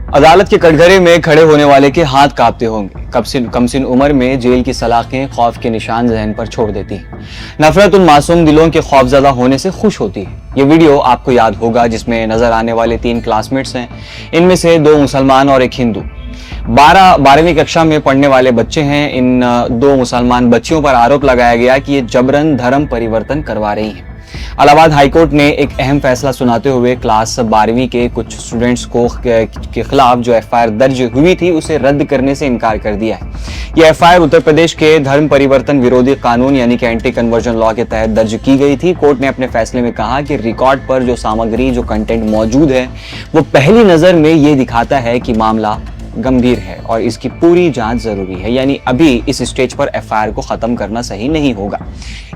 अदालत के कटघरे में खड़े होने वाले के हाथ कांपते होंगे। कमसिन उम्र में जेल की सलाखें खौफ के निशान जहन पर छोड़ देती हैं। नफरत उन मासूम दिलों के खौफजदा होने से खुश होती है। ये वीडियो आपको याद होगा जिसमें नजर आने वाले 3 क्लासमेट्स हैं। इनमें से 2 मुसलमान और 1 हिंदू। 12वीं कक्षा में पढ़ने वाले बच्चे हैं। इन 2 मुसलमान बच्चियों पर आरोप लगाया गया कि ये जबरन धर्म परिवर्तन करवा रही हैं। इलाहाबाद हाईकोर्ट ने एक अहम फैसला सुनाते हुए क्लास 12वीं के कुछ स्टूडेंट्स के खिलाफ जो एफआईआर दर्ज हुई थी उसे रद्द करने से इनकार कर दिया है। यह एफआईआर उत्तर प्रदेश के धर्म परिवर्तन विरोधी कानून यानी कि एंटी कन्वर्जन लॉ के तहत दर्ज की गई थी। कोर्ट ने अपने फैसले में कहा कि रिकॉर्ड पर जो सामग्री जो कंटेंट मौजूद है वो पहली नजर में ये दिखाता है कि मामला गंभीर है और इसकी पूरी जांच जरूरी है। यानी अभी इस स्टेज पर एफआईआर को खत्म करना सही नहीं होगा।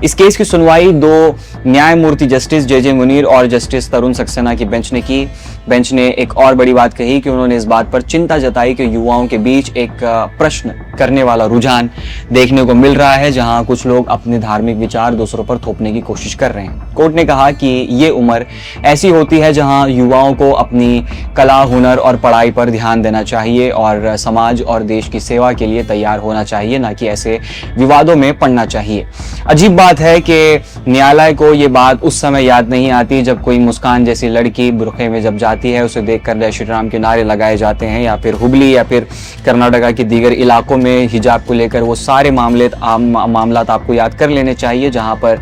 इस केस की सुनवाई 2 न्यायमूर्ति जस्टिस जे मुनीर और जस्टिस तरुण सक्सेना की बेंच ने की। बेंच ने एक और बड़ी बात कही कि उन्होंने इस बात पर चिंता जताई कि युवाओं के बीच एक प्रश्न करने वाला रुझान देखने को मिल रहा है, जहां कुछ लोग अपने धार्मिक विचार दूसरों पर थोपने की कोशिश कर रहे हैं। कोर्ट ने कहा कि ये उम्र ऐसी होती है जहां युवाओं को अपनी कला, हुनर और पढ़ाई पर ध्यान देना चाहिए और समाज और देश की सेवा के लिए तैयार होना चाहिए, ना कि ऐसे विवादों में पड़ना चाहिए। अजीब बात है कि न्यायालय को ये बात उस समय याद नहीं आती जब कोई मुस्कान जैसी लड़की बुर्के में जब जाती है, उसे देखकर जय श्री राम के नारे लगाए जाते हैं, या फिर हुबली या फिर कर्नाटका के दीगर इलाकों में हिजाब को लेकर वो सारे मामलात आपको याद कर लेने चाहिए, जहां पर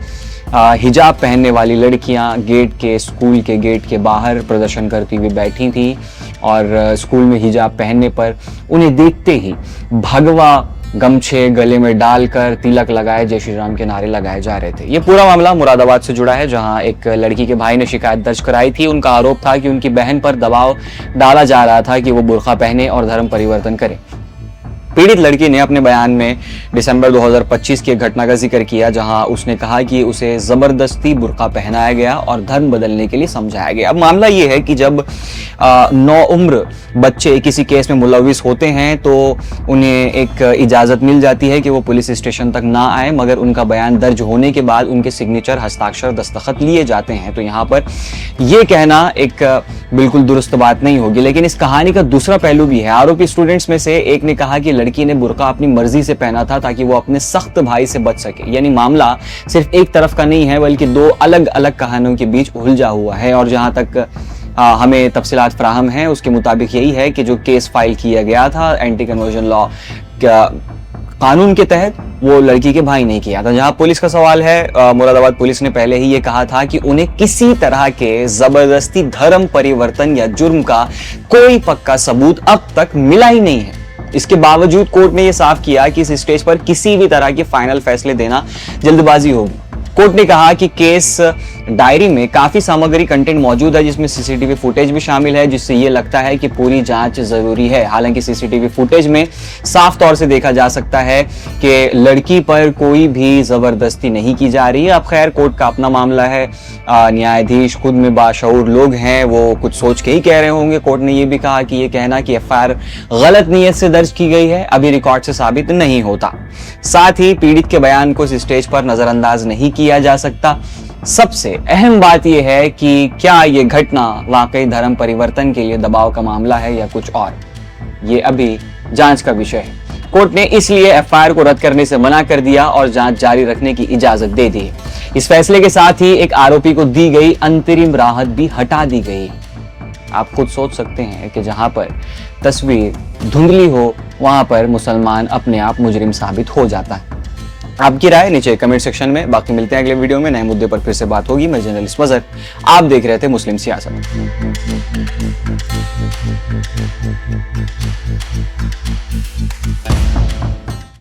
हिजाब पहनने वाली लड़कियां स्कूल के गेट के बाहर प्रदर्शन करती हुई बैठी थी और स्कूल में हिजाब पहनने पर उन्हें देखते ही भगवा गमछे गले में डालकर तिलक लगाए जय श्री राम के नारे लगाए जा रहे थे। ये पूरा मामला मुरादाबाद से जुड़ा है, जहां एक लड़की के भाई ने शिकायत दर्ज कराई थी। उनका आरोप था कि उनकी बहन पर दबाव डाला जा रहा था कि वो बुर्का पहने और धर्म परिवर्तन करे। पीड़ित लड़की ने अपने बयान में दिसंबर 2025 की एक घटना का जिक्र किया, जहां उसने कहा कि उसे जबरदस्ती बुर्का पहनाया गया और धर्म बदलने के लिए समझाया गया। अब मामला ये है कि जब नौउम्र बच्चे किसी केस में मुलविस होते हैं तो उन्हें एक इजाजत मिल जाती है कि वो पुलिस स्टेशन तक ना आए, मगर उनका बयान दर्ज होने के बाद उनके सिग्नेचर, हस्ताक्षर, दस्तखत लिए जाते हैं। तो यहाँ पर यह कहना एक बिल्कुल दुरुस्त बात नहीं होगी। लेकिन इस कहानी का दूसरा पहलू भी है। आरोपी स्टूडेंट्स में से एक ने कहा कि लड़की ने बुर्का अपनी मर्जी से पहना था ताकि वो अपने सख्त भाई से बच सके। यानी मामला सिर्फ एक तरफ का नहीं है बल्कि 2 अलग अलग कहानियों के बीच उलझा हुआ है। और जहां तक हमें तफसीलात फराहम हैं उसके मुताबिक यही है कि जो केस फाइल किया गया था एंटी कन्वर्जन लॉ कानून के तहत, वो लड़की के भाई ने किया था। जहां पुलिस का सवाल है, मुरादाबाद पुलिस ने पहले ही ये कहा था कि उन्हें किसी तरह के जबरदस्ती धर्म परिवर्तन या जुर्म का कोई पक्का सबूत अब तक मिला ही नहीं है। इसके बावजूद कोर्ट ने यह साफ किया कि इस स्टेज पर किसी भी तरह के फाइनल फैसले देना जल्दबाजी होगी। कोर्ट ने कहा कि केस डायरी में काफी सामग्री कंटेंट मौजूद है जिसमें सीसीटीवी फुटेज भी शामिल है, जिससे ये लगता है कि पूरी जांच जरूरी है। हालांकि सीसीटीवी फुटेज में साफ तौर से देखा जा सकता है कि लड़की पर कोई भी जबरदस्ती नहीं की जा रही है। अब खैर कोर्ट का अपना मामला है, न्यायाधीश खुद में बाशऊर लोग हैं, वो कुछ सोच के ही कह रहे होंगे। कोर्ट ने यह भी कहा कि ये कहना कि एफआईआर गलत नीयत से दर्ज की गई है अभी रिकॉर्ड से साबित नहीं होता। साथ ही पीड़ित के बयान को इस स्टेज पर नजरअंदाज नहीं किया जा सकता। सबसे अहम बात यह है कि क्या यह घटना वाकई धर्म परिवर्तन के लिए दबाव का मामला है या कुछ और, ये अभी जांच का विषय है। कोर्ट ने इसलिए एफआईआर को रद्द करने से मना कर दिया और जांच जारी रखने की इजाजत दे दी। इस फैसले के साथ ही एक आरोपी को दी गई अंतरिम राहत भी हटा दी गई। आप खुद सोच सकते हैं कि जहां पर तस्वीर धुंधली हो वहां पर मुसलमान अपने आप मुजरिम साबित हो जाता है। आपकी राय नीचे कमेंट सेक्शन में। बाकी मिलते हैं अगले वीडियो में, नए मुद्दे पर फिर से बात होगी। मैं जर्नलिस्ट मजहर, आप देख रहे थे मुस्लिम सियासत।